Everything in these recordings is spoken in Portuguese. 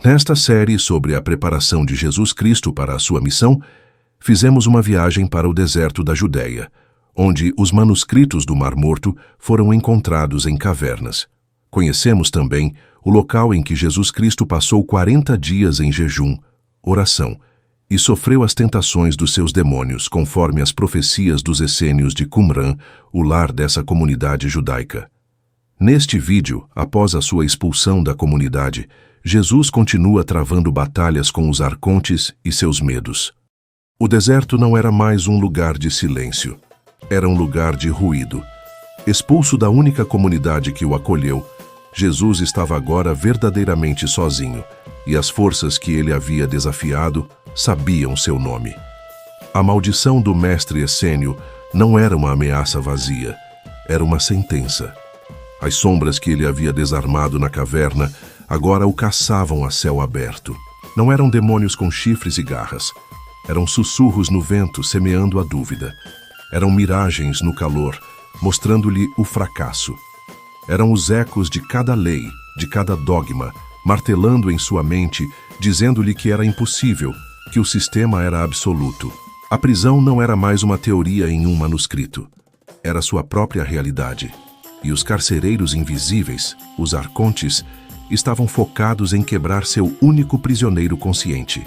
Nesta série sobre a preparação de Jesus Cristo para a sua missão, fizemos uma viagem para o deserto da Judéia, onde os manuscritos do Mar Morto foram encontrados em cavernas. Conhecemos também o local em que Jesus Cristo passou 40 dias em jejum, oração, e sofreu as tentações dos seus demônios, conforme as profecias dos essênios de Qumran, o lar dessa comunidade judaica. Neste vídeo, após a sua expulsão da comunidade, Jesus continua travando batalhas com os arcontes e seus medos. O deserto não era mais um lugar de silêncio. Era um lugar de ruído. Expulso da única comunidade que o acolheu, Jesus estava agora verdadeiramente sozinho, e as forças que ele havia desafiado sabiam seu nome. A maldição do mestre essênio não era uma ameaça vazia, era uma sentença. As sombras que ele havia desarmado na caverna agora o caçavam a céu aberto. Não eram demônios com chifres e garras. Eram sussurros no vento semeando a dúvida. Eram miragens no calor, mostrando-lhe o fracasso. Eram os ecos de cada lei, de cada dogma, martelando em sua mente, dizendo-lhe que era impossível, que o sistema era absoluto. A prisão não era mais uma teoria em um manuscrito. Era sua própria realidade. E os carcereiros invisíveis, os arcontes, estavam focados em quebrar seu único prisioneiro consciente.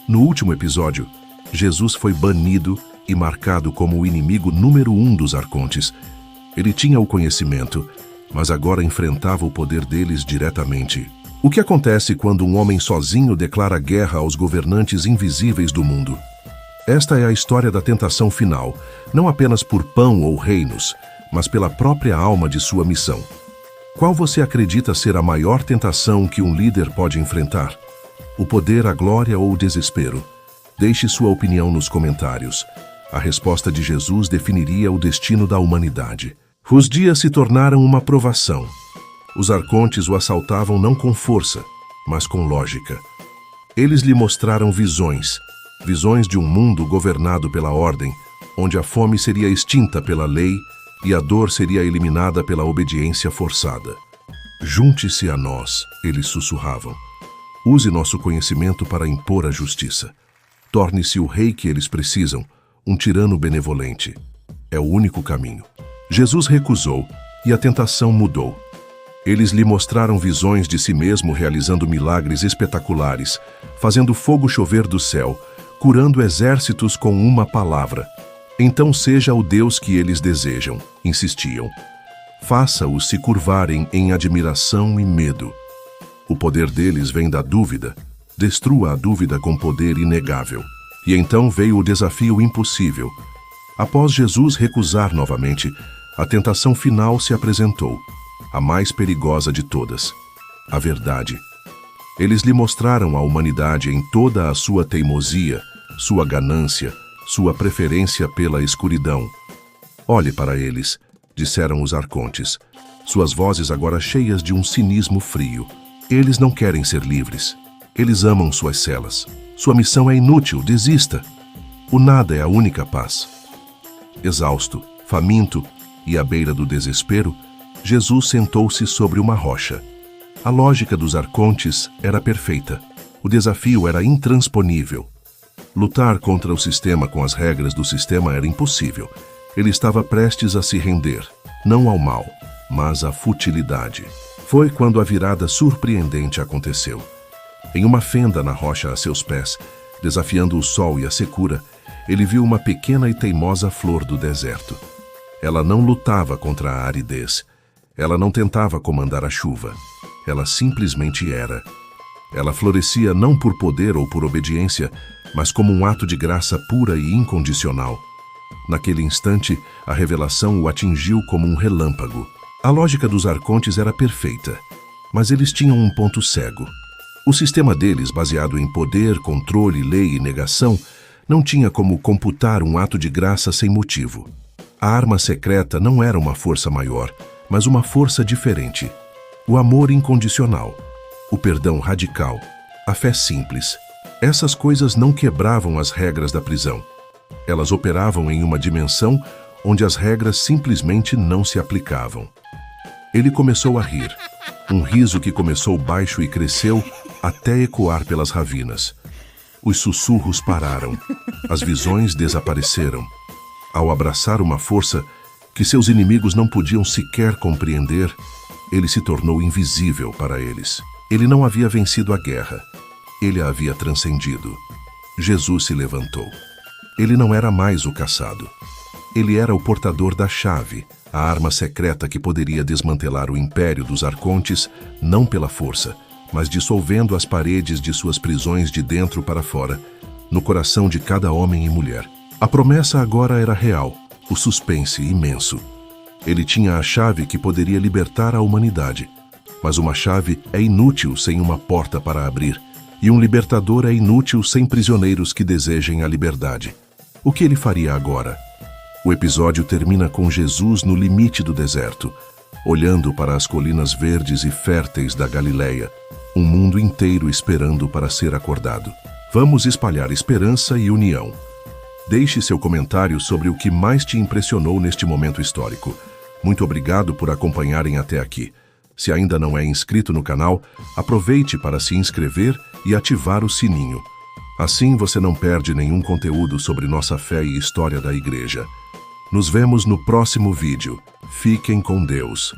No último episódio, Jesus foi banido e marcado como o inimigo número 1 dos arcontes. Ele tinha o conhecimento, mas agora enfrentava o poder deles diretamente. O que acontece quando um homem sozinho declara guerra aos governantes invisíveis do mundo? Esta é a história da tentação final, não apenas por pão ou reinos, mas pela própria alma de sua missão. Qual você acredita ser a maior tentação que um líder pode enfrentar? O poder, a glória ou o desespero? Deixe sua opinião nos comentários. A resposta de Jesus definiria o destino da humanidade. Os dias se tornaram uma provação. Os arcontes o assaltavam não com força, mas com lógica. Eles lhe mostraram visões de um mundo governado pela ordem, onde a fome seria extinta pela lei e a dor seria eliminada pela obediência forçada. Junte-se a nós, eles sussurravam. Use nosso conhecimento para impor a justiça. Torne-se o rei que eles precisam, um tirano benevolente. É o único caminho. Jesus recusou e a tentação mudou. Eles lhe mostraram visões de si mesmo realizando milagres espetaculares, fazendo fogo chover do céu, curando exércitos com uma palavra. Então seja o Deus que eles desejam, insistiam. Faça-os se curvarem em admiração e medo. O poder deles vem da dúvida. Destrua a dúvida com poder inegável. E então veio o desafio impossível. Após Jesus recusar novamente, a tentação final se apresentou, a mais perigosa de todas, a verdade. Eles lhe mostraram a humanidade em toda a sua teimosia, sua ganância, sua preferência pela escuridão. Olhe para eles, disseram os arcontes, suas vozes agora cheias de um cinismo frio. Eles não querem ser livres. Eles amam suas celas. Sua missão é inútil, desista. O nada é a única paz. Exausto, faminto e à beira do desespero, Jesus sentou-se sobre uma rocha. A lógica dos arcontes era perfeita. O desafio era intransponível. Lutar contra o sistema com as regras do sistema era impossível. Ele estava prestes a se render, não ao mal, mas à futilidade. Foi quando a virada surpreendente aconteceu. Em uma fenda na rocha a seus pés, desafiando o sol e a secura, ele viu uma pequena e teimosa flor do deserto. Ela não lutava contra a aridez. Ela não tentava comandar a chuva. Ela simplesmente era. Ela florescia não por poder ou por obediência, mas como um ato de graça pura e incondicional. Naquele instante, a revelação o atingiu como um relâmpago. A lógica dos arcontes era perfeita, mas eles tinham um ponto cego. O sistema deles, baseado em poder, controle, lei e negação, não tinha como computar um ato de graça sem motivo. A arma secreta não era uma força maior, mas uma força diferente. O amor incondicional, o perdão radical, a fé simples. Essas coisas não quebravam as regras da prisão. Elas operavam em uma dimensão onde as regras simplesmente não se aplicavam. Ele começou a rir. Um riso que começou baixo e cresceu, até ecoar pelas ravinas. Os sussurros pararam, as visões desapareceram. Ao abraçar uma força que seus inimigos não podiam sequer compreender, ele se tornou invisível para eles. Ele não havia vencido a guerra, ele a havia transcendido. Jesus se levantou. Ele não era mais o caçado. Ele era o portador da chave, a arma secreta que poderia desmantelar o império dos arcontes, não pela força, mas dissolvendo as paredes de suas prisões de dentro para fora, no coração de cada homem e mulher. A promessa agora era real, o suspense imenso. Ele tinha a chave que poderia libertar a humanidade, mas uma chave é inútil sem uma porta para abrir, e um libertador é inútil sem prisioneiros que desejem a liberdade. O que ele faria agora? O episódio termina com Jesus no limite do deserto, olhando para as colinas verdes e férteis da Galileia, um mundo inteiro esperando para ser acordado. Vamos espalhar esperança e união. Deixe seu comentário sobre o que mais te impressionou neste momento histórico. Muito obrigado por acompanharem até aqui. Se ainda não é inscrito no canal, aproveite para se inscrever e ativar o sininho. Assim você não perde nenhum conteúdo sobre nossa fé e história da Igreja. Nos vemos no próximo vídeo. Fiquem com Deus.